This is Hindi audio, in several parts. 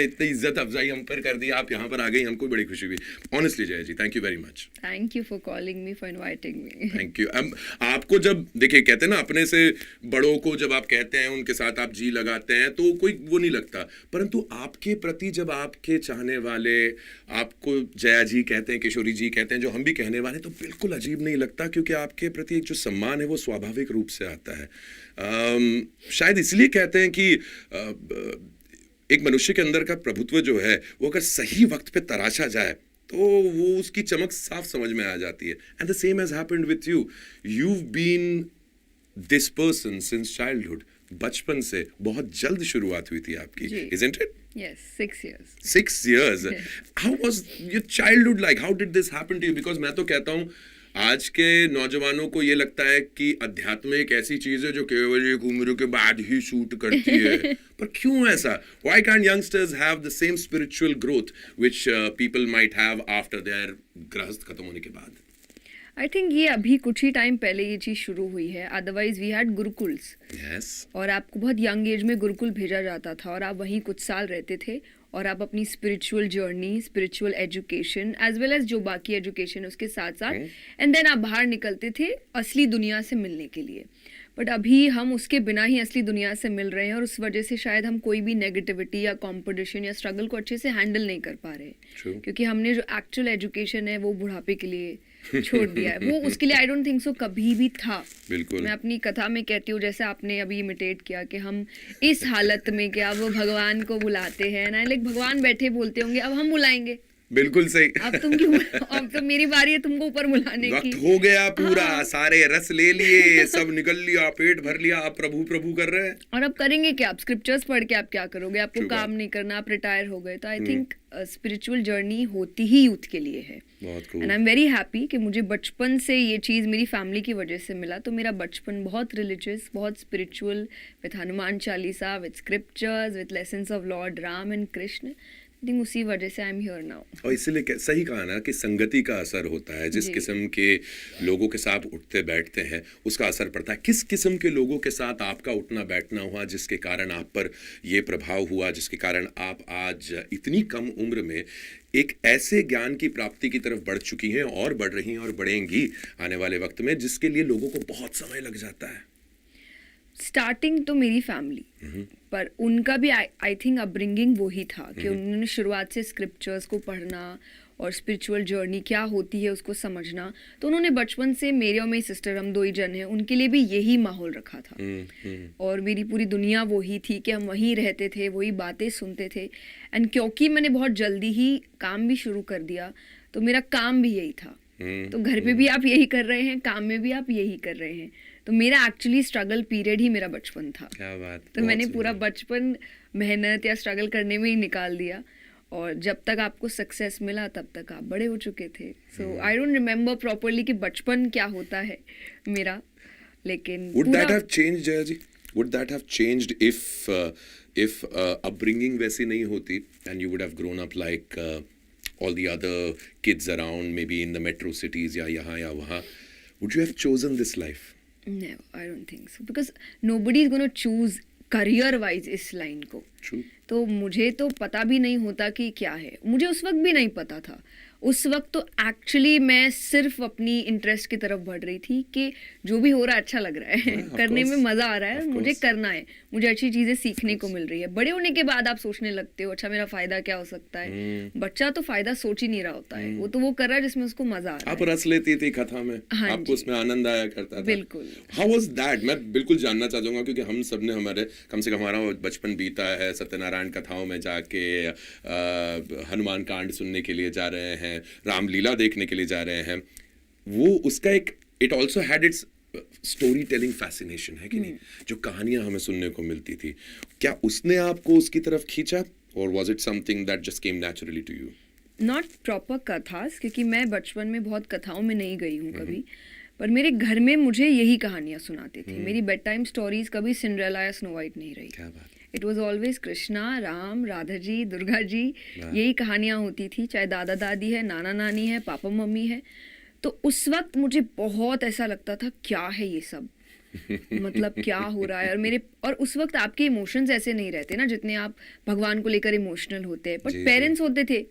इतनी इज्जत अफजाई हम पर कर दी, आप यहाँ पर आ गई, हमको बड़ी खुशी हुई honestly. Jaya ji, thank you very much. Thank you for calling me, for inviting me. Thank you. अब आपको जब देखिए, कहते हैं ना, अपने से बड़ों को जब आप कहते हैं, उनके साथ आप जी लगाते हैं, तो कोई वो नहीं लगता, परंतु आपके प्रति जब आपके चाहने वाले आपको जया जी कहते हैं, किशोरी जी कहते हैं, जो हम भी कहने वाले, तो बिल्कुल अजीब नहीं लगता, क्योंकि आपके प्रति एक जो सम्मान है वो स्वाभाविक रूप से आता है। शायद इसलिए कहते हैं कि एक मनुष्य के अंदर का प्रभुत्व जो है, वो अगर सही वक्त पे तराशा जाए तो वो उसकी चमक साफ समझ में आ जाती है। And the same has happened with you. you've been this person since childhood। बचपन से बहुत जल्द शुरुआत हुई थी आपकी, isn't it? Yes, 6 years. 6 years। How was your childhood like? How did this happen to you? Because मैं तो कहता हूँ, आज के नौजवानों को ये लगता है कि अध्यात्म एक ऐसी चीज है जो केवल एक उम्र के बाद ही शूट करती है। पर क्यों ऐसा? Why can't youngsters have the same spiritual growth which people might have after their गृहस्थ खत्म होने के बाद? आई थिंक ये अभी कुछ ही टाइम पहले ये चीज़ शुरू हुई है। Otherwise we had gurukuls. Yes। और आपको बहुत यंग एज में गुरुकुल भेजा जाता था और आप वहीं कुछ साल रहते थे और आप अपनी spiritual journey, spiritual education as well as जो बाकी एजुकेशन उसके साथ साथ, एंड देन आप बाहर निकलते थे असली दुनिया से मिलने के लिए। बट अभी हम उसके बिना ही असली दुनिया से मिल रहे हैं और उस वजह से शायद हम कोई भी नेगेटिविटी या कंपटीशन या स्ट्रगल को अच्छे से हैंडल नहीं कर पा रहे, क्योंकि हमने जो एक्चुअल एजुकेशन है वो बुढ़ापे के लिए छोड़ दिया है। वो उसके लिए आई डोंट थिंक सो कभी भी था। बिल्कुल। मैं अपनी कथा में कहती हूँ, जैसे आपने अभी इमिटेट किया कि हम इस हालत में क्या वो भगवान को बुलाते हैं ना, लाइक भगवान बैठे बोलते होंगे अब हम बुलाएंगे। बिल्कुल सही। अब तुम क्यों, अब तो मेरी बारी है तुमको ऊपर बुलाने की। वक्त हो गया पूरा, सारे रस ले लिए, सब निकल लिया, पेट भर लिया, आप प्रभु प्रभु कर रहे हैं। और अब करेंगे क्या? आप स्क्रिप्चर्स पढ़ के आप क्या करोगे? आपको काम नहीं करना, आप रिटायर हो गए। तो आई थिंक स्पिरिचुअल जर्नी होती ही यूथ के लिए है। And I am very happy कि मुझे बचपन से ये चीज़ मेरी फैमिली की वजह से मिला। तो मेरा बचपन बहुत रिलीजियस, बहुत spiritual, with Hanuman Chalisa, with scriptures, with lessons of Lord Ram and Krishna. उसी वजह से आई एम हियर नाउ। और इसीलिए सही कहा ना कि संगति का असर होता है। जिस किस्म के लोगों के साथ उठते बैठते हैं उसका असर पड़ता है। किस किस्म के लोगों के साथ आपका उठना बैठना हुआ जिसके कारण आप पर ये प्रभाव हुआ, जिसके कारण आप आज इतनी कम उम्र में एक ऐसे ज्ञान की प्राप्ति की तरफ बढ़ चुकी हैं और बढ़ रही हैं और बढ़ेंगी आने वाले वक्त में, जिसके लिए लोगों को बहुत समय लग जाता है। स्टार्टिंग तो मेरी फैमिली, पर उनका भी आई थिंक अपब्रिंगिंग वो ही था कि उन्होंने शुरुआत से स्क्रिप्चर्स को पढ़ना और स्पिरिचुअल जर्नी क्या होती है उसको समझना। तो उन्होंने बचपन से, मेरे और मेरी सिस्टर, हम 2 ही जन हैं, उनके लिए भी यही माहौल रखा था। और मेरी पूरी दुनिया वही थी कि हम वहीं रहते थे, वही बातें सुनते थे। एंड क्योंकि मैंने बहुत जल्दी ही काम भी शुरू कर दिया, तो मेरा काम भी यही था। तो घर पे भी आप यही कर रहे हैं, काम में भी आप यही कर रहे हैं। तो मेरा एक्चुअली स्ट्रगल पीरियड ही मेरा बचपन था। क्या बात। तो मैंने पूरा बचपन मेहनत या स्ट्रगल करने में ही निकाल दिया, और जब तक आपको सक्सेस मिला तब तक आप बड़े हो चुके थे। सो आई डोंट रिमेम्बर प्रॉपरली कि बचपन क्या होता है मेरा, लेकिन Would that have changed, Jaya ji? Would that have changed if upbringing वैसी नहीं होती and you would have grown up like all the other kids around, maybe in the metro cities या यहाँ या वहाँ? Would you have chosen this life? No, I don't think so, because nobody is going to choose career wise इस लाइन को। True। तो मुझे तो पता भी नहीं होता कि क्या है, मुझे उस वक्त भी नहीं पता था। उस वक्त तो एक्चुअली मैं सिर्फ अपनी इंटरेस्ट की तरफ बढ़ रही थी कि जो भी हो रहा है अच्छा लग रहा है, करने में मजा आ रहा है, मुझे करना है, मुझे अच्छी चीजें सीखने को मिल रही है। बड़े होने के बाद आप सोचने लगते हो अच्छा मेरा फायदा क्या हो सकता है। बच्चा तो फायदा सोच ही नहीं रहा होता है, वो तो वो कर रहा है जिसमें उसको मजा आ रहा है। आप रस लेती थी कथा में, आपको उसमें आनंद आया करता था। बिल्कुल। How was that? मैं बिल्कुल जानना चाहूंगा, क्योंकि हम सब ने, हमारे कम से कम हमारा बचपन बीता है सत्यनारायण कथाओं में जाके, हनुमान कांड सुनने के लिए जा रहे हैं, रामलीला देखने के लिए जा रहे हैं। वो उसका एक, it also had it's story telling fascination, है कि नहीं? जो कहानियां हमें सुनने को मिलती थी, क्या उसने आपको उसकी तरफ खींचा, और was it something that just came naturally to you? Not proper कथास, क्योंकि मैं बचपन में बहुत कथाओं में नहीं गई हूँ कभी, पर मेरे घर में मुझे यही कहानियाँ सुनाते थे। मेरी बेड टाइम स्टोरीज कभी सिंड्रेला या स्नो वाइट नहीं रही। क्या बात। It was always Krishna, Ram, Radha ji, Durga ji, यही कहानियाँ होती थी। चाहे दादा दादी है, नाना नानी है, पापा मम्मी है। तो उस वक्त मुझे बहुत ऐसा लगता था क्या है ये सब, मतलब क्या हो रहा है। और उस वक्त आपके इमोशंस ऐसे नहीं रहते ना जितने आप भगवान को लेकर इमोशनल होते हैं, जी, बट जी। पेरेंट्स होते थे,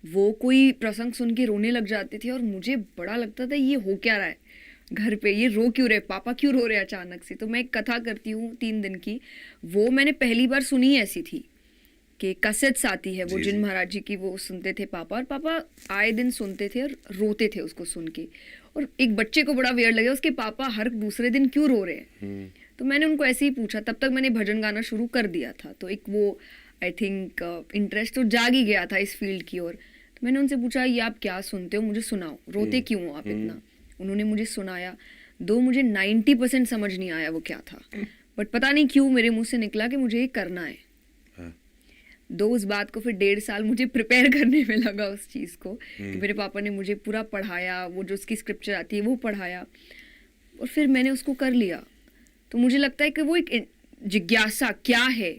वो कोई प्रसंग सुन के रोने लग जाते थे और मुझे बड़ा लगता था ये हो क्या रहा है घर पे, ये रो क्यों रहे, पापा क्यों रो रहे अचानक से। तो मैं एक कथा करती हूँ 3 दिन की, वो मैंने पहली बार सुनी ऐसी थी कि कैसेट्स आती है, वो जी, जिन जी। महाराज जी की, वो सुनते थे पापा, और पापा आए दिन सुनते थे और रोते थे उसको सुन के। और एक बच्चे को बड़ा वियर्ड लगा उसके पापा हर दूसरे दिन क्यों रो रहे हैं। तो मैंने उनको ऐसे ही पूछा, तब तक मैंने भजन गाना शुरू कर दिया था, तो एक वो आई थिंक इंटरेस्ट तो जाग ही गया था इस फील्ड की ओर। तो मैंने उनसे पूछा ये आप क्या सुनते हो, मुझे सुनाओ, रोते क्यों हो आप इतना। उन्होंने मुझे सुनाया, दो मुझे 90% समझ नहीं आया वो क्या था, बट पता नहीं क्यों मेरे मुंह से निकला कि मुझे ये करना है। हाँ। दो उस बात को फिर 1.5 साल मुझे प्रिपेयर करने में लगा उस चीज़ को, कि मेरे पापा ने मुझे पूरा पढ़ाया, वो जो उसकी स्क्रिप्चर आती है वो पढ़ाया, और फिर मैंने उसको कर लिया। तो मुझे लगता है कि वो एक जिज्ञासा क्या है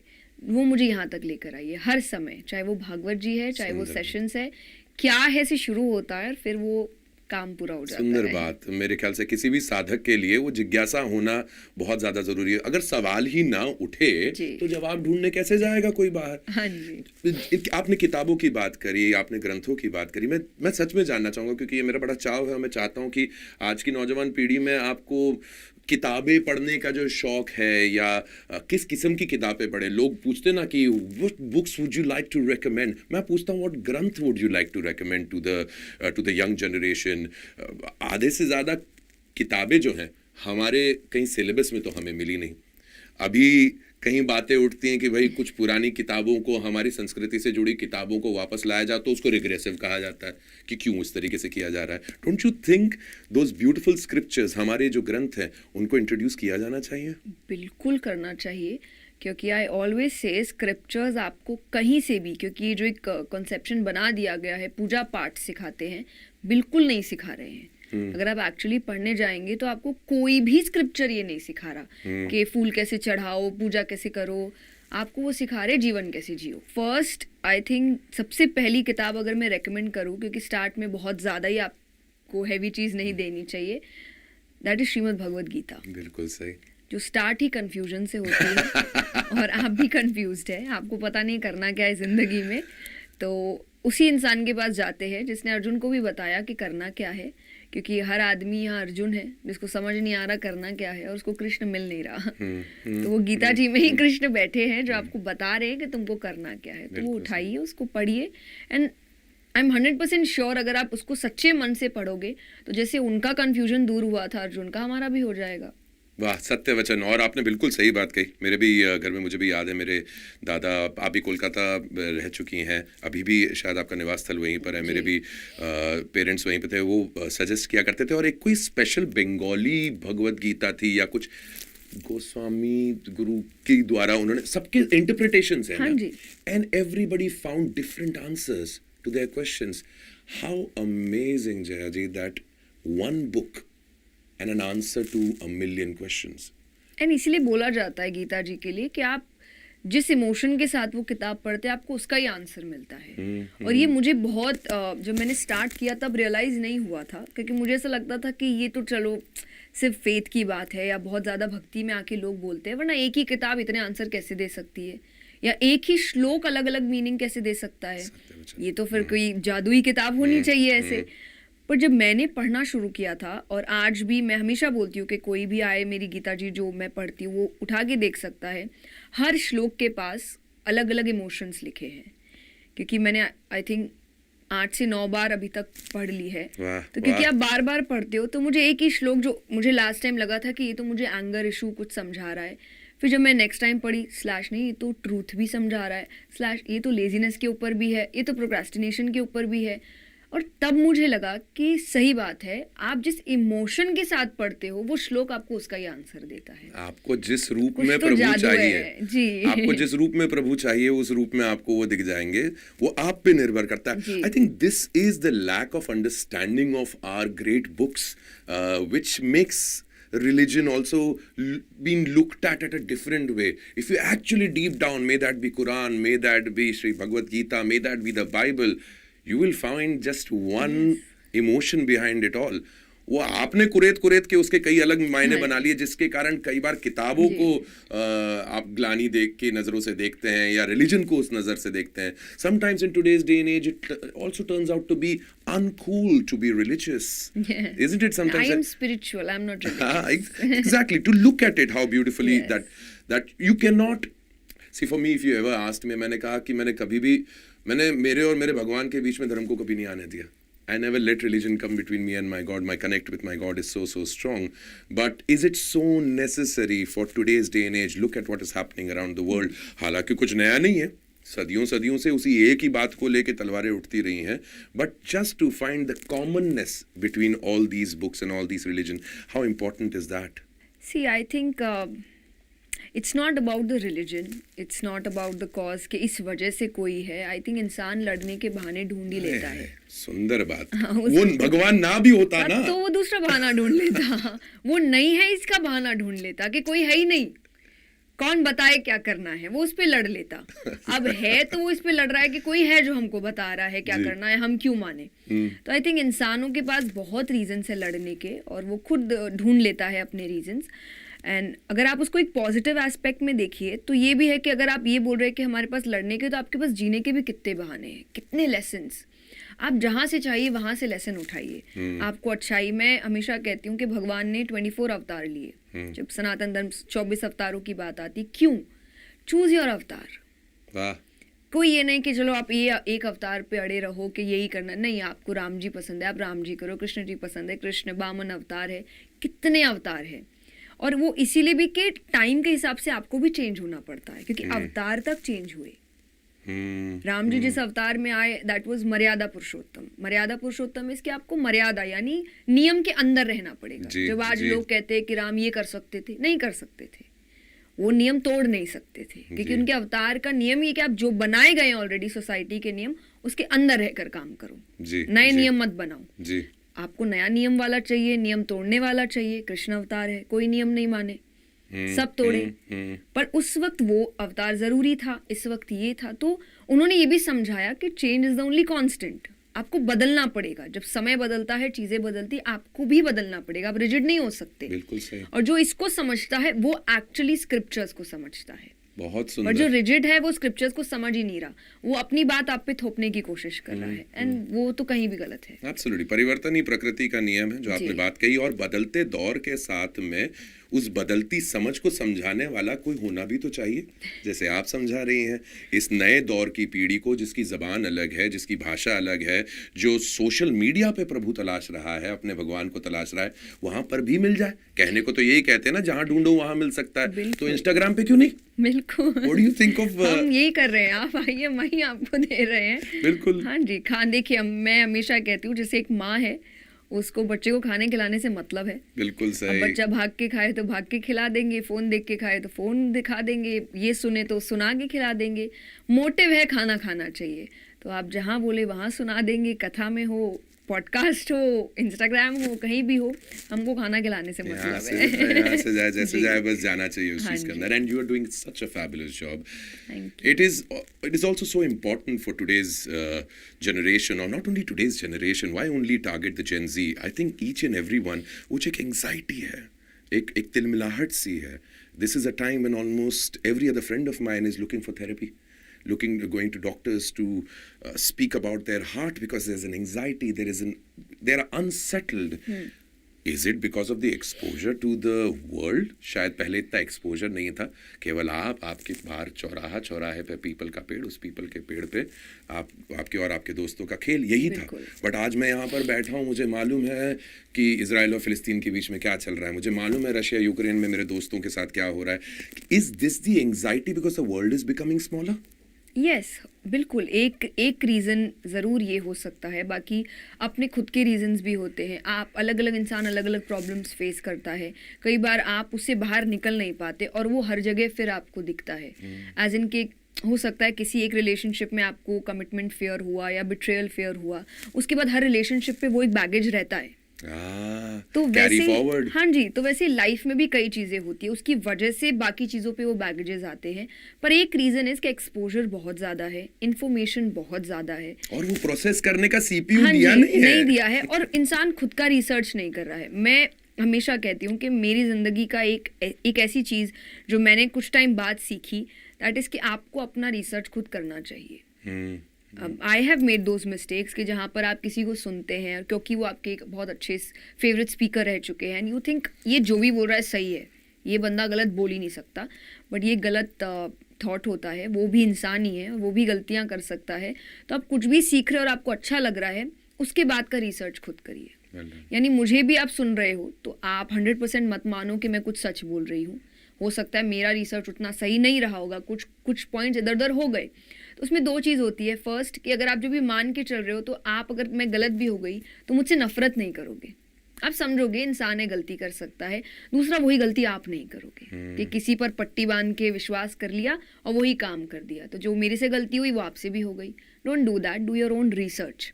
वो मुझे यहाँ तक लेकर आई है हर समय, चाहे वो भागवत जी है, चाहे वो सुंदर। सेशंस है, क्या है से शुरू होता है और फिर वो काम पूरा हो जाता सुंदर है। बात। मेरे ख्याल से किसी भी साधक के लिए वो जिज्ञासा होना बहुत ज्यादा जरूरी है। अगर सवाल ही ना उठे जी। तो जवाब ढूंढने कैसे जाएगा कोई बाहर। हाँ जी। आपने किताबों की बात करी, आपने ग्रंथों की बात करी, मैं सच में जानना चाहूंगा, क्योंकि ये मेरा बड़ा चाव है और मैं चाहता हूं कि आज की नौजवान पीढ़ी में आपको किताबें पढ़ने का जो शौक है या किस किस्म की किताबें पढ़े। लोग पूछते ना कि what books would you like to recommend, मैं पूछता हूँ व्हाट ग्रंथ would you like to recommend to the young generation. आधे से ज़्यादा किताबें जो हैं हमारे कहीं सिलेबस में तो हमें मिली नहीं। अभी कहीं बातें उठती हैं कि भाई कुछ पुरानी किताबों को, हमारी संस्कृति से जुड़ी किताबों को वापस लाया जाए तो उसको रिग्रेसिव कहा जाता है कि क्यों इस तरीके से किया जा रहा है। Don't you think those beautiful scriptures, हमारे जो ग्रंथ हैं, उनको इंट्रोड्यूस किया जाना चाहिए? बिल्कुल करना चाहिए, क्योंकि आई ऑलवेज से स्क्रिप्चर्स आपको कहीं से भी, क्योंकि ये जो एक कॉन्सेप्शन बना दिया गया है पूजा पाठ सिखाते हैं, बिल्कुल नहीं सिखा रहे हैं। अगर आप एक्चुअली पढ़ने जाएंगे तो आपको कोई भी स्क्रिप्चर ये नहीं सिखा रहा कि फूल कैसे चढ़ाओ, पूजा कैसे करो, आपको वो सिखा रहे जीवन कैसे जियो। फर्स्ट आई थिंक सबसे पहली किताब अगर मैं रेकमेंड करूँ, क्योंकि स्टार्ट में बहुत ज़्यादा ही आपको हैवी चीज़ नहीं देनी चाहिए, दैट इज श्रीमद् भगवद गीता। बिल्कुल सही। जो स्टार्ट ही कंफ्यूजन से होती है और आप भी कंफ्यूज्ड है, आपको पता नहीं करना क्या है ज़िंदगी में, तो उसी इंसान के पास जाते हैं जिसने अर्जुन को भी बताया कि करना क्या है, क्योंकि हर आदमी यहाँ अर्जुन है जिसको समझ नहीं आ रहा करना क्या है और उसको कृष्ण मिल नहीं रहा। तो वो गीता जी में ही कृष्ण बैठे हैं जो आपको बता रहे हैं कि तुमको करना क्या है। तो वो उठाइए, उसको पढ़िए, एंड आई एम 100% श्योर अगर आप उसको सच्चे मन से पढ़ोगे तो जैसे उनका कंफ्यूजन दूर हुआ था अर्जुन का, हमारा भी हो जाएगा। वाह, सत्य वचन। और आपने बिल्कुल सही बात कही। मेरे भी घर में, मुझे भी याद है, मेरे दादा, आप भी कोलकाता रह चुकी हैं, अभी भी शायद आपका निवास स्थल वहीं पर है, मेरे भी पेरेंट्स वहीं पे थे, वो सजेस्ट किया करते थे। और एक कोई स्पेशल बंगाली भगवत गीता थी या कुछ गोस्वामी गुरु के द्वारा, उन्होंने सबके इंटरप्रिटेशंस हैं हाँ ना, जी। And everybody found different answers to their questions. How amazing Jaya ji, that one book and an answer to a million questions. And इसीलिए बोला जाता है गीता जी के लिए कि आप जिस इमोशन के साथ वो किताब पढ़ते हैं आपको उसका ही आंसर मिलता है। और ये मुझे बहुत जब मैंने स्टार्ट किया तब रियलाइज़ नहीं हुआ था, क्योंकि मुझे ऐसा लगता था कि ये तो चलो सिर्फ फेथ की बात है या बहुत ज़्यादा भक्ति में आके लोग बोलते हैं, वरना एक ही किताब इतने आंसर कैसे दे सकती है, या एक ही श्लोक अलग अलग मीनिंग कैसे दे सकता है। ये तो फिर कोई जादुई किताब होनी चाहिए ऐसे। पर जब मैंने पढ़ना शुरू किया था, और आज भी मैं हमेशा बोलती हूँ कि कोई भी आए, मेरी गीता जी जो मैं पढ़ती हूँ वो उठा के देख सकता है, हर श्लोक के पास अलग अलग इमोशंस लिखे हैं, क्योंकि मैंने आई थिंक 8 से 9 बार अभी तक पढ़ ली है। तो क्योंकि आप बार बार पढ़ते हो तो मुझे एक ही श्लोक, जो मुझे लास्ट टाइम लगा था कि ये तो मुझे एंगर इशू कुछ समझा रहा है, फिर जब मैं नेक्स्ट टाइम पढ़ी, स्लैश नहीं, ये तो ट्रूथ भी समझा रहा है, स्लैश ये तो लेजीनेस के ऊपर भी है, ये तो प्रोक्रेस्टिनेशन के ऊपर भी है। और तब मुझे लगा कि सही बात है, आप जिस इमोशन के साथ पढ़ते हो वो श्लोक आपको उसका ही आंसर देता है। आपको जिस रूप कुछ में तो प्रभु जादू चाहिए है जी। आपको जिस रूप में प्रभु चाहिए उस रूप में आपको वो दिख जाएंगे, वो आप पे निर्भर करता है। जी। I think this is the lack of understanding of our great books, which makes religion also being looked at a different way. If you actually deep down, may that be Quran, may that be Sri Bhagavad Gita, may that be the Bible, you will find just one emotion behind it all. वो आपने कुरेद कुरेद के उसके कई अलग मायने हाँ। बना लिए, जिसके कारण कई बार किताबों को आप ग्लानी देख के नजरों से देखते हैं या रिलीजन को उस नजर से देखते हैं. Sometimes in today's day and age it also turns out to be uncool to be religious. Yeah. Isn't it sometimes? I am spiritual, I'm not religious. Exactly. To look at it, how beautifully Yes. that you cannot see. For me, if you ever asked me, मैंने कहा कि मैंने मेरे और मेरे भगवान के बीच में धर्म को कभी नहीं आने दिया. I never let religion come between me and my God. My connect with my God is so strong. But is it so necessary for today's day and age? Look at what is happening around the world. हालांकि कुछ नया नहीं है. सदियों से उसी एक ही बात को लेके तलवारें उठती रही हैं. But just to find the commonness between all these books and all these religion, how important is that? See, I think it's not about the religion, it's not about the cause कि इस वजह से कोई है. I think इंसान लड़ने के बहाने ढूंढ ही लेता है. सुंदर बात. हाँ, वो भगवान ना भी होता ना, तो वो दूसरा बहाना ढूंढ लेता. वो नहीं है इसका बहाना ढूंढ लेता कि कोई है ही नहीं, कौन बताए क्या करना है, वो उस पे लड़ लेता. अब है तो वो इस पे लड़ रहा है कि कोई है जो हमको बता रहा है क्या जी. करना है, हम क्यों माने. तो आई थिंक इंसानों के पास बहुत रीजंस है लड़ने के, और वो खुद ढूंढ लेता है अपने रीजंस. एंड अगर आप उसको एक पॉजिटिव एस्पेक्ट में देखिए तो ये भी है कि अगर आप ये बोल रहे हैं कि हमारे पास लड़ने के, तो आपके पास जीने के भी कितने बहाने हैं, कितने लेसन्स. आप जहाँ से चाहिए वहाँ से लेसन उठाइए. आपको अच्छाई, मैं हमेशा कहती हूँ कि भगवान ने 24 अवतार लिए. जब सनातन धर्म 24 अवतारों की बात आती, क्यों? चूज योर अवतार. वाह. कोई ये नहीं कि चलो आप ये एक अवतार पे अड़े रहो कि यही करना. नहीं, आपको राम जी पसंद है, आप राम जी करो. कृष्ण जी पसंद है, कृष्ण. वामन अवतार है, कितने अवतार है. और वो इसीलिए भी कि टाइम के हिसाब से आपको भी चेंज होना पड़ता है, क्योंकि अवतार तक चेंज हुए. राम जी जिस अवतार में आए, दैट वाज मर्यादा पुरुषोत्तम. मर्यादा पुरुषोत्तम इसके आपको मर्यादा यानी नियम के अंदर रहना पड़ेगा. जब आज लोग कहते हैं कि राम ये कर सकते थे, नहीं कर सकते थे, वो नियम तोड़ नहीं सकते थे, क्योंकि उनके अवतार का नियम ये कि आप जो बनाए गए ऑलरेडी सोसाइटी के नियम, उसके अंदर रहकर काम करो. नए नियम मत बनाओ. आपको नया नियम वाला चाहिए, नियम तोड़ने वाला चाहिए. कृष्ण अवतार है, कोई नियम नहीं माने, सब तोड़े. पर उस वक्त वो अवतार जरूरी था, इस वक्त ये था. तो उन्होंने ये भी समझाया कि change is the only constant. आपको बदलना पड़ेगा. जब समय बदलता है, चीजें बदलती, आपको भी बदलना पड़ेगा. आप रिजिड नहीं हो सकते. बिल्कुल सही. और जो इसको समझता है वो एक्चुअली स्क्रिप्चर्स को समझता है. बहुत पर सुंदर. जो रिजिड है वो स्क्रिप्चर्स को समझ ही नहीं रहा, वो अपनी बात आप पे थोपने की कोशिश कर रहा है. एंड वो तो कहीं भी गलत है. एब्सोल्युटली. परिवर्तन ही प्रकृति का नियम है, जो आपने बात कही. और बदलते दौर के साथ में उस बदलती समझ को समझाने वाला कोई होना भी तो चाहिए, जैसे आप समझा रही हैं. इस नए दौर की पीढ़ी को, जिसकी जबान अलग है, जिसकी भाषा अलग है, जो सोशल मीडिया पे प्रभु तलाश रहा है, अपने भगवान को तलाश रहा है, वहां पर भी मिल जाए. कहने को तो यही कहते हैं ना, जहां ढूंढो वहां मिल सकता है. तो इंस्टाग्राम पे क्यों नहीं? बिल्कुल. What do you think of, हम यही कर रहे हैं. आप आइए, हम ही आपको दे रहे हैं. बिल्कुल. हाँ जी. देखिए, मैं हमेशा कहती हूँ, जैसे एक माँ है, उसको बच्चे को खाने खिलाने से मतलब है. बिल्कुल सही. अब बच्चा भाग के खाए तो भाग के खिला देंगे, फोन देख के खाए तो फोन दिखा देंगे, ये सुने तो सुना के खिला देंगे. मोटिव है खाना खाना चाहिए, तो आप जहाँ बोले वहाँ सुना देंगे. कथा में हो, पॉडकास्ट हो, इंस्टाग्राम हो, कहीं भी हो, हमको खाना खिलाने से मतलब है. यहाँ से जाए जैसे जाए, बस जाना चाहिए उस चीज के अंदर. And you are doing such a fabulous job. It is also so important for today's generation, or not only today's generation. Why only target the Gen Z? I think each and everyone, वो एक anxiety है, एक तिलमिलाहट सी है. This is a time when almost every other friend of mine is looking for therapy, going to doctors to speak about their heart, because there's an anxiety, they are unsettled. Is it because of the exposure to the world? शायद पहले इतना एक्सपोजर नहीं था. केवल आपके बाहर चौराहे पे पीपल का पेड़, उस पीपल के पेड़ पे आपके और आपके दोस्तों का खेल, यही था. बट आज मैं यहाँ पर बैठा हूँ, मुझे मालूम है कि इजराइल और फिलिस्तीन के बीच में क्या चल रहा है, मुझे मालूम है रशिया यूक्रेन में मेरे दोस्तों के साथ क्या हो रहा है. Is this the anxiety because the world is becoming smaller? Yes, बिल्कुल. एक रीज़न ज़रूर ये हो सकता है. बाकी अपने खुद के रीजंस भी होते हैं. आप अलग अलग इंसान अलग अलग प्रॉब्लम्स फेस करता है. कई बार आप उससे बाहर निकल नहीं पाते और वो हर जगह फिर आपको दिखता है. एज इन के हो सकता है किसी एक रिलेशनशिप में आपको कमिटमेंट फेयर हुआ या बिट्रेयल फेयर हुआ, उसके बाद हर रिलेशनशिप पे वो एक बैगेज रहता है तो कैरी वैसे फॉरवर्ड। हाँ जी, तो वैसे लाइफ में भी कई चीजें होती है, उसकी वजह से बाकी चीजों पे वो बैगेजेस आते हैं। पर एक रीजन है इसका एक्सपोजर बहुत ज्यादा है, इंफॉर्मेशन बहुत ज्यादा है, और वो प्रोसेस करने का सीपीयू हाँ दिया जी, नहीं है। नहीं दिया है, और इंसान खुद का रिसर्च नहीं कर रहा है। मैं हमेशा कहती हूँ कि मेरी जिंदगी का एक ऐसी चीज जो मैंने कुछ टाइम बाद सीखी, दैट इज कि आपको अपना रिसर्च खुद करना चाहिए। I have made those mistakes कि जहाँ पर आप किसी को सुनते हैं और क्योंकि वो आपके एक बहुत अच्छे फेवरेट स्पीकर रह चुके हैं, एंड यू थिंक ये जो भी बोल रहा है सही है, ये बंदा गलत बोल ही नहीं सकता, बट ये गलत थॉट होता है, वो भी इंसान ही है, वो भी गलतियाँ कर सकता है। तो आप कुछ भी सीख रहे हो और आपको अच्छा लग रहा है, उसके बाद का रिसर्च खुद करिए। यानी मुझे भी आप सुन रहे हो तो आप 100% मत मानो कि मैं कुछ सच बोल रही हूँ। हो सकता है मेरा रिसर्च उतना सही नहीं रहा होगा, कुछ पॉइंट्स इधर उधर हो गए। तो उसमें दो चीज़ होती है, फर्स्ट कि अगर आप जो भी मान के चल रहे हो, तो आप अगर मैं गलत भी हो गई तो मुझसे नफरत नहीं करोगे, आप समझोगे इंसान है, गलती कर सकता है। दूसरा, वही गलती आप नहीं करोगे कि किसी पर पट्टी बांध के विश्वास कर लिया और वही काम कर दिया, तो जो मेरे से गलती हुई वो आपसे भी हो गई। Don't do that, do your own research.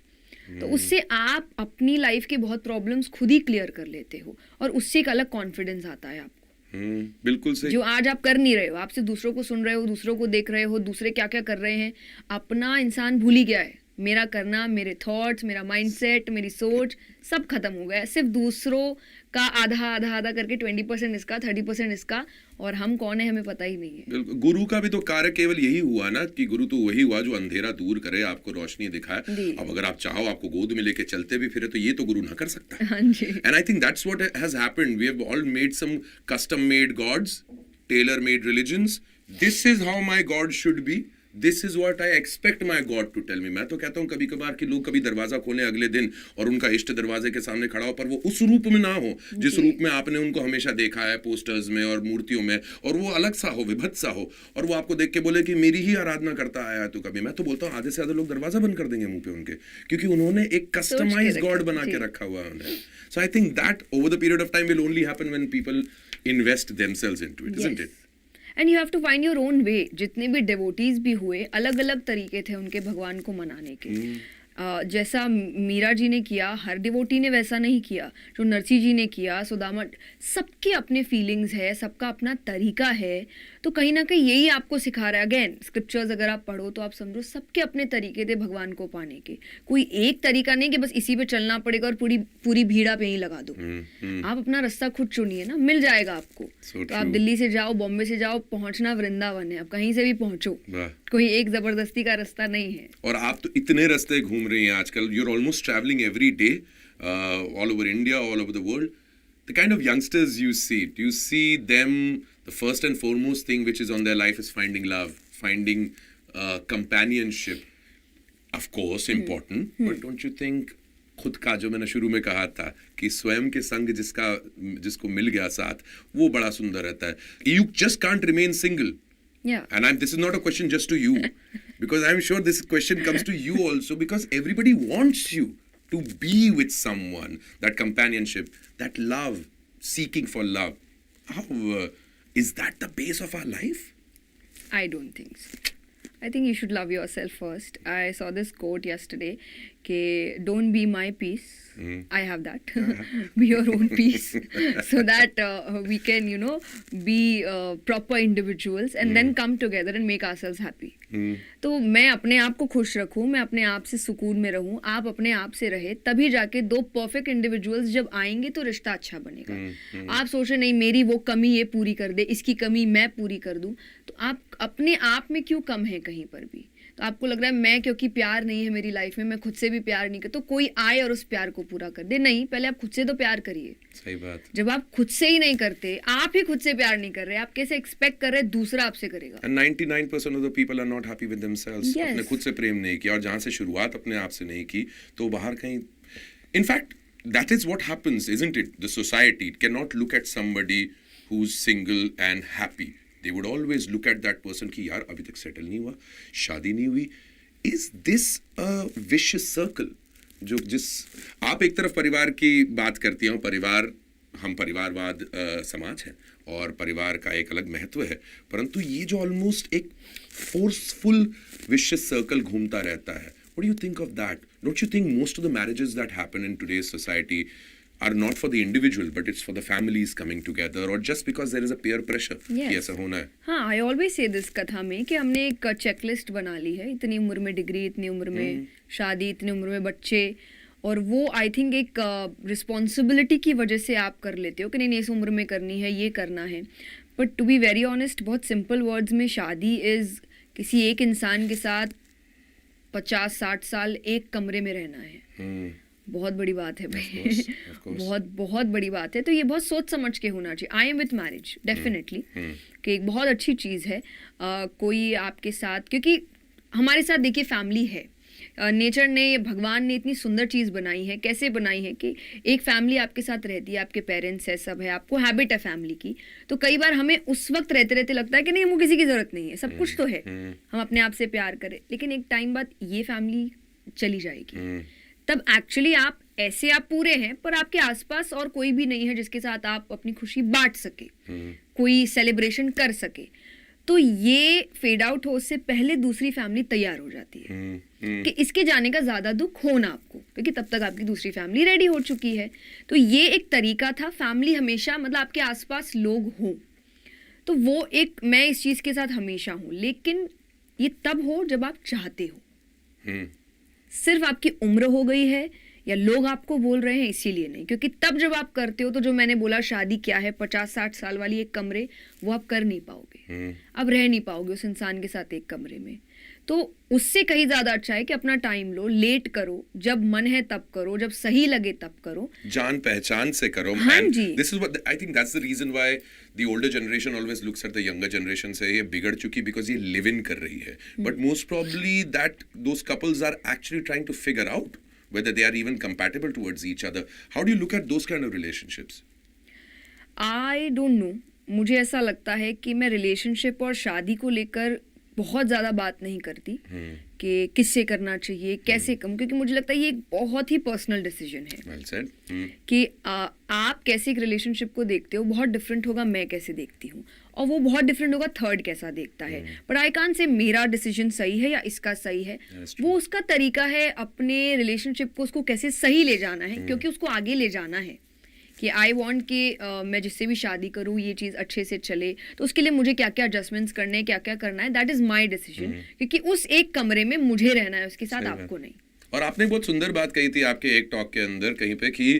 तो उससे आप अपनी लाइफ के बहुत प्रॉब्लम्स खुद ही क्लियर कर लेते हो और उससे एक अलग कॉन्फिडेंस आता है आपको। बिल्कुल सही। जो आज आप कर नहीं रहे हो, आपसे दूसरों को सुन रहे हो, दूसरों को देख रहे हो, दूसरे क्या क्या कर रहे हैं, अपना इंसान भूल ही गया है। मेरा करना, मेरे थॉट्स, मेरा माइंडसेट, मेरी सोच सब खत्म हो गया है। सिर्फ दूसरों का आधा आधा आधा करके 20% इसका, 30% इसका, और हम कौन है हमें पता ही नहीं है। बिल्कुल, गुरु का भी तो कार्य केवल यही हुआ ना कि गुरु तो वही हुआ जो अंधेरा दूर करे, आपको रोशनी दिखाए। अब अगर आप चाहो आपको गोद में लेके चलते भी फिरे तो ये तो गुरु ना कर सकता। हाँ जी। And I think that's what has happened. We have all made some custom-made gods, tailor-made religions. This is how my God should be. This is what I expect my God to tell me. मैं तो कहता हूँ कभी कभार कि लोग कभी दरवाजा खोलें अगले दिन और उनका इष्ट दरवाजे के सामने खड़ा हो, पर वो उस रूप में ना हो जिस रूप में आपने उनको हमेशा देखा है पोस्टर्स में और मूर्तियों में, और वो अलग सा हो, विभत्स सा हो, और वो आपको देख के बोले कि मेरी ही आराधना करता आया है तो कभी। मैं तो बोलता हूँ आधे से ज्यादा लोग दरवाजा बंद कर देंगे मुंह पे उनके, क्योंकि उन्होंने एक कस्टमाइज्ड गॉड बना के रखा हुआ है। So I think that over the period of time will only happen when people invest themselves into it, isn't it? And you have to find your own way. जितने भी डिवोटीज भी हुए, अलग अलग तरीके थे उनके भगवान को मनाने के। जैसा मीरा जी ने किया, हर डिवोटी ने वैसा नहीं किया। जो नरसी जी ने किया, सुदामा, सबके अपने फीलिंग्स है, सबका अपना तरीका है। तो कहीं ना कहीं यही आपको सिखा रहा है। अगेन स्क्रिप्चर्स अगर आप पढ़ो तो आप समझो सबके अपने तरीके थे भगवान को पाने के। कोई एक तरीका नहीं कि बस इसी पे चलना पड़ेगा और पूरी भीड़ा पे ही लगा दो। आप अपना रास्ता खुद चुनिए ना, मिल जाएगा आपको। तो आप दिल्ली से जाओ, बॉम्बे से जाओ, पहुंचना वृंदावन है, आप कहीं से भी पहुंचो, कोई एक जबरदस्ती का रास्ता नहीं है। और आप तो इतने रास्ते घूम रही हैं आजकल, you are almost travelling every day all over India, all over the world. The kind of youngsters you see, do you see them, the first and foremost thing which is on their life is finding love, finding companionship, of course important, but don't you think खुद का, जो मैंने शुरू में कहा था कि स्वयं के संग जिसको मिल गया साथ, वो बड़ा सुंदर रहता है. You just can't remain single. Yeah. And this is not a question just to you, because I'm sure this question comes to you also, because everybody wants you to be with someone, that companionship, that love, seeking for love. How is that the base of our life? I don't think so. I think you should love yourself first. I saw this quote yesterday, कि don't be my peace. I have that. Be your own peace, so that we can, be proper individuals and then come together and make ourselves happy. तो मैं अपने आप को खुश रखूं, मैं अपने आप से सुकून में रहूं, आप अपने आप से रहे, तभी जाके दो परफेक्ट इंडिविजुअल्स जब आएंगे तो रिश्ता अच्छा बनेगा। आप सोचे नहीं मेरी वो कमी ये पूरी कर दे, इसकी कमी मैं पूरी कर दूं, तो आप अपने आप में क्यों कम है कहीं पर भी? तो आपको लग रहा है मैं, क्योंकि प्यार नहीं है मेरी लाइफ में, मैं खुद से भी प्यार नहीं कर, तो कोई आए और उस प्यार को पूरा कर दे। नहीं, पहले आप खुद से तो प्यार करिए। सही बात। जब आप खुद से ही नहीं करते, आप ही खुद से प्यार नहीं कर रहे, आप कैसे एक्सपेक्ट कर रहे दूसरा आपसे करेगा? And 99% of the people are not happy with themselves. Yes. अपने खुद से प्रेम नहीं किया, और जहाँ से शुरुआत अपने आप से नहीं की तो बाहर कहीं, in fact that is what happens, isn't it? The society cannot look at somebody who's single and happy. They would always look at that person कि यार अभी तक सेटल नहीं हुआ, शादी नहीं हुई. Is this a vicious circle? जिस आप एक तरफ परिवार की बात करती हैं, परिवार, हम परिवारवाद समाज है और परिवार का एक अलग महत्व है, परंतु ये जो ऑलमोस्ट एक फोर्सफुल विशियस सर्कल घूमता रहता है, what do you think of that? Don't you think most of the marriages that happen in today's society are not for the individual, but it's for the families coming together, or just because there is a peer pressure Yes. कि ऐसा होना है. हाँ, आई ऑलवेज से दिस कथा में कि हमने एक चेकलिस्ट बना ली है, इतनी उम्र में डिग्री, इतनी उम्र में शादी, इतनी उम्र में बच्चे, और वो आई थिंक एक रिस्पॉन्सिबिलिटी की वजह से आप कर लेते हो कि नहीं इस उम्र में करनी है, ये करना है. But to be very honest, बहुत सिंपल वर्ड्स में शादी इज़ किसी एक इंसान के साथ 50-60 साल एक कमरे में रहना है. बहुत बड़ी बात है भाई. of course. बहुत बहुत बड़ी बात है. तो ये बहुत सोच समझ के होना चाहिए. I am with marriage definitely कि एक बहुत अच्छी चीज़ है. कोई आपके साथ, क्योंकि हमारे साथ देखिए फैमिली है. नेचर ने, भगवान ने इतनी सुंदर चीज़ बनाई है. कैसे बनाई है कि एक फैमिली आपके साथ रहती है, आपके पेरेंट्स है, सब है, आपको हैबिट है फैमिली की. तो कई बार हमें उस वक्त रहते रहते लगता है कि नहीं, हमको किसी की ज़रूरत नहीं है, सब कुछ तो है, हम अपने आप से प्यार करें. लेकिन एक टाइम बाद ये फैमिली चली जाएगी. तब एक्चुअली आप ऐसे आप पूरे हैं, पर आपके आसपास और कोई भी नहीं है जिसके साथ आप अपनी खुशी बांट सके, कोई सेलिब्रेशन कर सके. तो ये फेड आउट हो से पहले दूसरी फैमिली तैयार हो जाती है कि इसके जाने का ज्यादा दुख हो ना आपको, क्योंकि तब तक आपकी दूसरी फैमिली रेडी हो चुकी है. तो ये एक तरीका था. फैमिली हमेशा, मतलब आपके आसपास लोग हों, तो वो एक, मैं इस चीज के साथ हमेशा हूँ. लेकिन ये तब हो जब आप चाहते हो. सिर्फ आपकी उम्र हो गई है या लोग आपको बोल रहे हैं इसीलिए नहीं. क्योंकि तब जब आप करते हो तो जो मैंने बोला, शादी क्या है, 50-60 साल वाली एक कमरे, वो आप कर नहीं पाओगे. आप रह नहीं पाओगे उस इंसान के साथ एक कमरे में. तो उससे कहीं ज्यादा अच्छा है कि अपना टाइम लो, लेट करो, जब मन है तब करो, जब सही लगे तब करो, जान पहचान से करो. हाँ And ji. this is what I think that's the reason why the older generation always looks at the younger generation से ये बिगड़ चुकी, because ये live in कर रही है. But most probably that those couples are actually trying to figure out whether they are even compatible towards each other. How do you look at those kind of relationships? I don't know. मुझे ऐसा लगता है कि मैं रिलेशनशिप और शादी को लेकर बहुत ज़्यादा बात नहीं करती कि किससे करना चाहिए, कैसे कम, क्योंकि मुझे लगता है ये एक बहुत ही पर्सनल डिसीजन है. Well said. कि आप कैसे एक रिलेशनशिप को देखते हो बहुत डिफरेंट होगा मैं कैसे देखती हूँ, और वो बहुत डिफरेंट होगा थर्ड कैसा देखता है. बट आई कांट से मेरा डिसीजन सही है या इसका सही है. That's true. वो उसका तरीका है अपने रिलेशनशिप को, उसको कैसे सही ले जाना है, क्योंकि उसको आगे ले जाना है. कि आई वांट कि मैं जिससे भी शादी करूँ ये चीज़ अच्छे से चले, तो उसके लिए मुझे क्या क्या एडजस्टमेंट्स करने हैं, क्या क्या करना है, दैट इज़ माई डिसीजन. क्योंकि उस एक कमरे में मुझे रहना है, उसके साथ आपको नहीं. और आपने बहुत सुंदर बात कही थी आपके एक टॉक के अंदर कहीं पे कि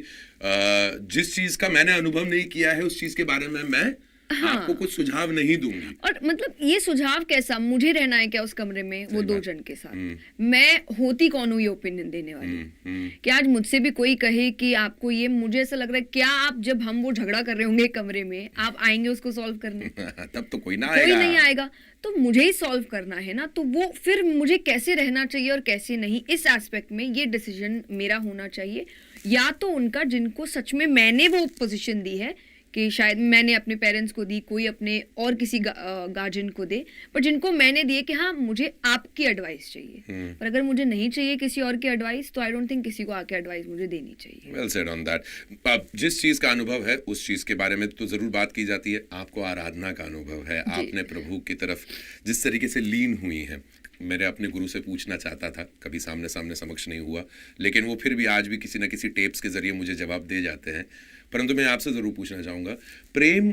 जिस चीज का मैंने अनुभव नहीं किया है उस चीज के बारे में मैं आपको कुछ सुझाव नहीं दूंगी. और मतलब ये सुझाव कैसा, मुझे रहना है क्या उस कमरे में वो दो जन के साथ. मैं होती कौन हूँ ये ओपिनियन देने वाली. कि आज मुझसे भी कोई कहे कि आपको ये, मुझे ऐसा लग रहा है क्या आप, जब हम वो झगड़ा कर रहे होंगे कमरे में, आप आएंगे उसको सॉल्व करने? तब तो कोई ना कोई आएगा. नहीं आएगा. तो मुझे ही सॉल्व करना है ना. तो वो फिर मुझे कैसे रहना चाहिए और कैसे नहीं, इस एस्पेक्ट में ये डिसीजन मेरा होना चाहिए, या तो उनका जिनको सच में मैंने वो पोजीशन दी है कि शायद मैंने अपने पेरेंट्स को दी, कोई अपने और किसी गार्जियन को दे, पर जिनको मैंने दिए कि हाँ मुझे आपकी एडवाइस चाहिए. पर अगर मुझे नहीं चाहिए किसी और की एडवाइस, तो आई डोंट थिंक किसी को आके एडवाइस मुझे देनी चाहिए. Well said on that. अब जिस चीज का अनुभव है उस चीज के बारे में तो जरूर बात की जाती है. आपको आराधना का अनुभव है, आपने प्रभु की तरफ जिस तरीके से लीन हुई है. मेरे अपने गुरु से पूछना चाहता था, कभी सामने सामने समक्ष नहीं हुआ, लेकिन वो फिर भी आज भी किसी ना किसी टेप्स के जरिए मुझे जवाब दे जाते हैं. परंतु मैं आपसे ज़रूर पूछना चाहूँगा, प्रेम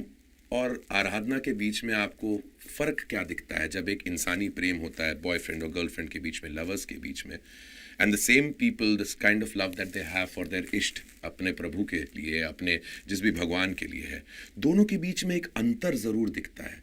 और आराधना के बीच में आपको फ़र्क क्या दिखता है? जब एक इंसानी प्रेम होता है बॉयफ्रेंड और गर्लफ्रेंड के बीच में, लवर्स के बीच में, and the same people, this kind of love that they have for their इष्ट, अपने प्रभु के लिए, अपने जिस भी भगवान के लिए है, दोनों के बीच में एक अंतर ज़रूर दिखता है.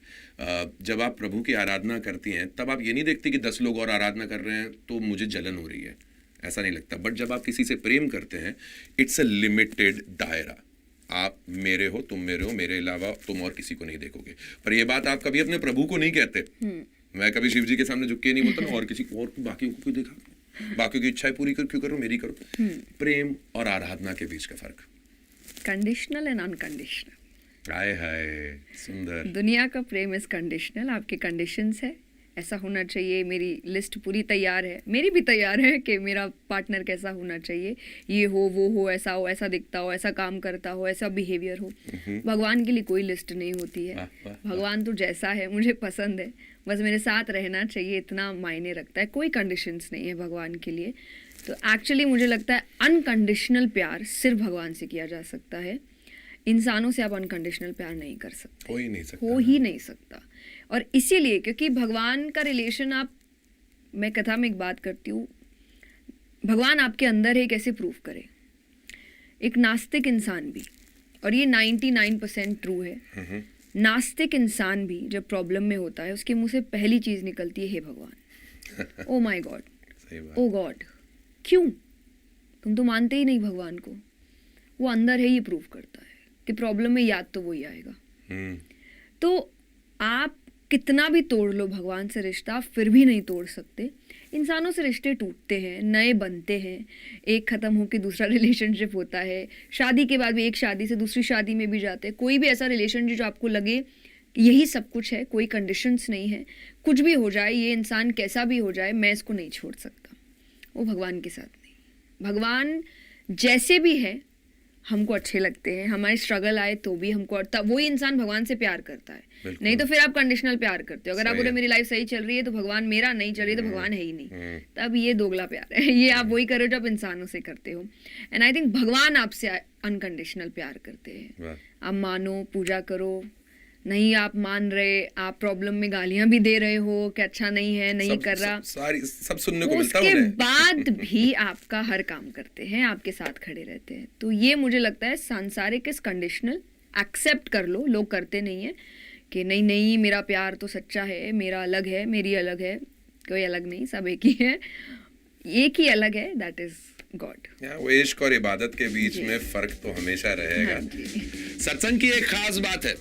जब आप प्रभु की आराधना करती हैं तब आप ये नहीं देखती कि 10 लोग और आराधना कर रहे हैं तो मुझे जलन हो रही है, ऐसा नहीं लगता. बट जब आप किसी से प्रेम करते हैं, इट्स अ लिमिटेड दायरा. आप मेरे हो, तुम मेरे हो, मेरे अलावा तुम और किसी को नहीं देखोगे. पर ये बात आप कभी अपने प्रभु को नहीं कहते. मैं कभी शिव जी के सामने झुक के नहीं बोलता ना, और किसी और बाकियों को क्यों देखा, बाकियों की इच्छाएं पूरी क्यों करो, मेरी करो. प्रेम और आराधना के बीच का फर्क. Conditional and unconditional. Hi hi, सुंदर. दुनिया का प्रेम इज कंडीशनल. आपके कंडीशंस है, ऐसा होना चाहिए, मेरी लिस्ट पूरी तैयार है, मेरी भी तैयार है कि मेरा पार्टनर कैसा होना चाहिए, ये हो वो हो, ऐसा हो, ऐसा दिखता हो, ऐसा काम करता हो, ऐसा बिहेवियर हो। भगवान के लिए कोई लिस्ट नहीं होती है, भगवान तो जैसा है मुझे पसंद है, बस मेरे साथ रहना चाहिए, इतना मायने रखता है, कोई कंडीशंस नहीं है भगवान के लिए। तो एक्चुअली मुझे लगता है अनकंडीशनल प्यार सिर्फ भगवान से किया जा सकता है, इंसानों से आप अनकंडीशनल प्यार नहीं कर सकते, हो ही नहीं सकता, हो ही नहीं सकता। और इसीलिए क्योंकि भगवान का रिलेशन आप, मैं कथा में एक बात करती हूँ, भगवान आपके अंदर है कैसे प्रूव करे। एक नास्तिक इंसान भी, और ये 99% ट्रू है, नास्तिक इंसान भी जब प्रॉब्लम में होता है उसके मुंह से पहली चीज निकलती है हे भगवान, oh my God, oh God. क्यों? तुम तो मानते ही नहीं भगवान को, वो अंदर है, ये प्रूव करता है कि प्रॉब्लम में याद तो वही आएगा। तो आप कितना भी तोड़ लो भगवान से रिश्ता, फिर भी नहीं तोड़ सकते। इंसानों से रिश्ते टूटते हैं, नए बनते हैं, एक ख़त्म होकर दूसरा रिलेशनशिप होता है, शादी के बाद भी एक शादी से दूसरी शादी में भी जाते हैं। कोई भी ऐसा रिलेशनशिप जो आपको लगे यही सब कुछ है, कोई कंडीशंस नहीं है, कुछ भी हो जाए, ये इंसान कैसा भी हो जाए, मैं इसको नहीं छोड़ सकता, वो भगवान के साथ नहीं। भगवान जैसे भी है हमको अच्छे लगते हैं, हमारे स्ट्रगल आए तो भी हमको, तब वही इंसान भगवान से प्यार करता है। नहीं तो फिर आप कंडीशनल प्यार करते हो। अगर आप बोले मेरी लाइफ सही चल रही है तो भगवान मेरा, नहीं चल रही है तो भगवान है ही नहीं, तब ये दोगला प्यार है। ये आप वही करो जो आप इंसानों से करते हो। एंड आई थिंक भगवान आपसे अनकंडीशनल प्यार करते हैं। आप मानो, पूजा करो, नहीं आप मान रहे, आप प्रॉब्लम में गालियां भी दे रहे हो कि अच्छा नहीं है, नहीं कर रहा, सब सुनने को मिलता है, उसके बाद भी आपका हर काम करते हैं, आपके साथ खड़े रहते हैं। तो ये मुझे लगता है सांसारिक इज कंडीशनल, एक्सेप्ट कर लो, लोग करते नहीं है कि नहीं नहीं मेरा प्यार तो सच्चा है, मेरा अलग है, मेरी अलग है, कोई अलग नहीं, सब एक ही है, एक ही अलग है, दैट इज गॉड। वो इश्क और इबादत के बीच में फर्क तो हमेशा रहेगा। सत्संग की एक खास बात है,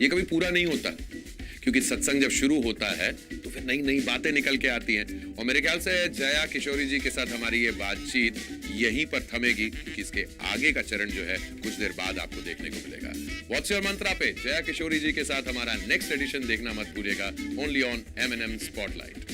ये कभी पूरा नहीं होता, क्योंकि सत्संग जब शुरू होता है तो फिर नई नई बातें निकल के आती हैं। और मेरे ख्याल से जया किशोरी जी के साथ हमारी ये बातचीत यहीं पर थमेगी, क्योंकि इसके आगे का चरण जो है कुछ देर बाद आपको देखने को मिलेगा। व्हाट्स योर मंत्रा पे जया किशोरी जी के साथ हमारा नेक्स्ट एडिशन देखना मत भूलिएगा, ओनली ऑन M&M स्पॉटलाइट।